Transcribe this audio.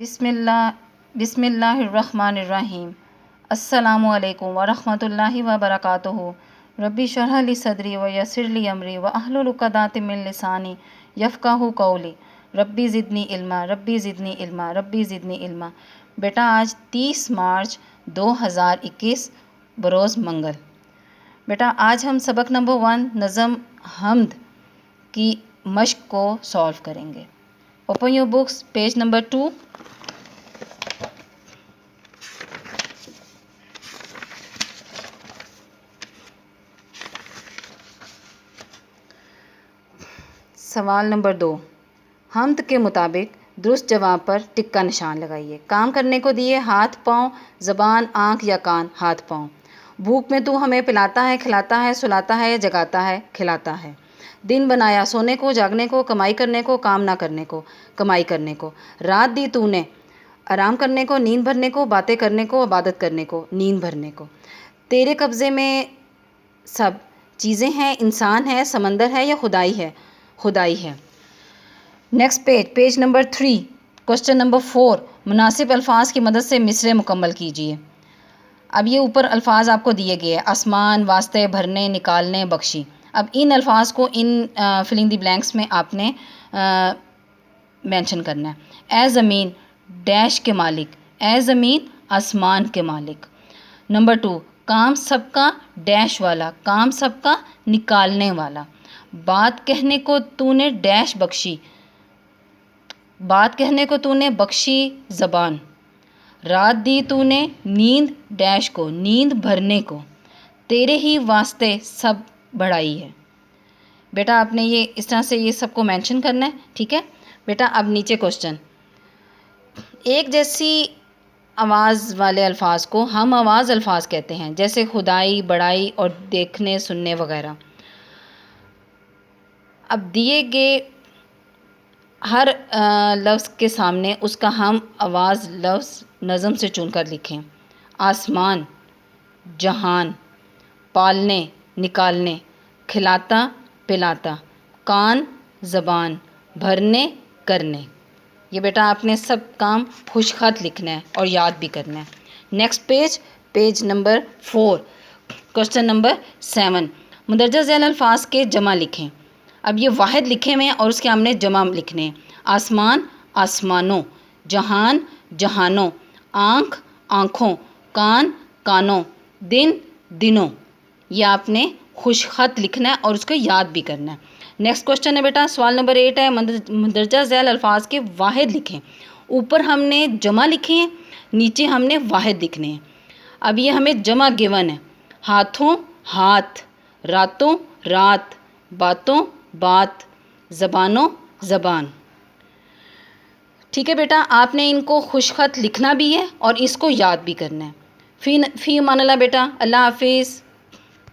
बिस्मिल्लाहिर्रहमानिर्रहीम। अस्सलामु अलैकुम वरहमतुल्लाहि वबरकातुहू। रब्बी शरह ली सदरी व यस्सिर ली अमरी व अहलुल उक़दातिम मिन लिसानी यफ़क़हू क़ौली। रब्बी ज़िदनी इल्मा, रब्बी ज़िदनी इल्मा, रब्बी ज़िदनी इल्मा। बेटा आज 30 मार्च 2021 बरोज़ मंगल। बेटा आज हम सबक नंबर 1 नज़म हम्द की मश्क को सॉल्व करेंगे। Open your books, page number 2। सवाल नंबर 2, हम्द के मुताबिक दुरुस्त जवाब पर टिक का निशान लगाइए। काम करने को दिए हाथ पाँव, ज़बान, आँख या कान। हाथ पाँव। भूख में तू हमें पिलाता है, खिलाता है, सुलाता है, जगाता है, खिलाता है। दिन बनाया सोने को, जागने को, कमाई करने को, काम ना करने को, कमाई करने को। रात दी तूने आराम करने को, नींद भरने को, बातें करने को, इबादत करने को, नींद भरने को। तेरे कब्ज़े में सब चीज़ें हैं, इंसान है, समंदर है या खुदाई है? खुदाई है। Next page number 3, question number 4, मुनासिब अल्फाज की मदद से मिसरे मुकम्मल कीजिए। अब ये ऊपर अल्फाज आपको दिए गए हैं, आसमान, वास्ते, भरने, निकालने, बख्शी। अब इन अल्फाज को इन फिलिंग द ब्लैंक्स में आपने मेंशन करना है। ए ज़मीन डैश के मालिक, ए ज़मीन आसमान के मालिक। नंबर 2, काम सबका डैश वाला, काम सबका निकालने वाला। बात कहने को तूने डैश बख्शी, बात कहने को तूने बख्शी ज़बान। रात दी तूने नींद डैश को, नींद भरने को। तेरे ही वास्ते सब बढ़ाई है। बेटा आपने ये इस तरह से ये सबको मेंशन करना है, ठीक है बेटा। अब नीचे क्वेश्चन, एक जैसी आवाज़ वाले अल्फाज को हम आवाज़ अल्फाज कहते हैं, जैसे खुदाई, बड़ाई और देखने, सुनने वगैरह। अब दिए गए हर लफ्ज़ के सामने उसका हम आवाज़ लफ्ज़ नज़म से चुनकर लिखें। आसमान, जहान, पालने, निकालने, खिलाता, पिलाता, कान, ज़बान, भरने, करने। ये बेटा आपने सब काम खुशखत लिखना है और याद भी करना है। Next page number 4, question number 7, मुंदरजा ज़ैल अल्फाज के जमा लिखें। अब ये वाहिद लिखे हुए हैं और उसके हमने जमा लिखने हैं। आसमान, आसमानों, जहान, जहानों, आँख, आँखों, कान, कानों, दिन, दिनों। ये आपने खुशखत लिखना है और उसको याद भी करना है। नेक्स्ट क्वेश्चन है बेटा, सवाल नंबर 8 है, मुंदरजा ज़ैल अल्फाज के वाहिद लिखें। ऊपर हमने जमा लिखे हैं, नीचे हमने वाहिद लिखने हैं। अब ये हमें जमा गिवन है। हाथों, हाथ, रातों, रात, बातों, बात, ज़बानों, ज़बान। ठीक है बेटा, आपने इनको खुशखत लिखना भी है और इसको याद भी करना है। फ़ी अमान अल्लाह बेटा, अल्लाह हाफिज़।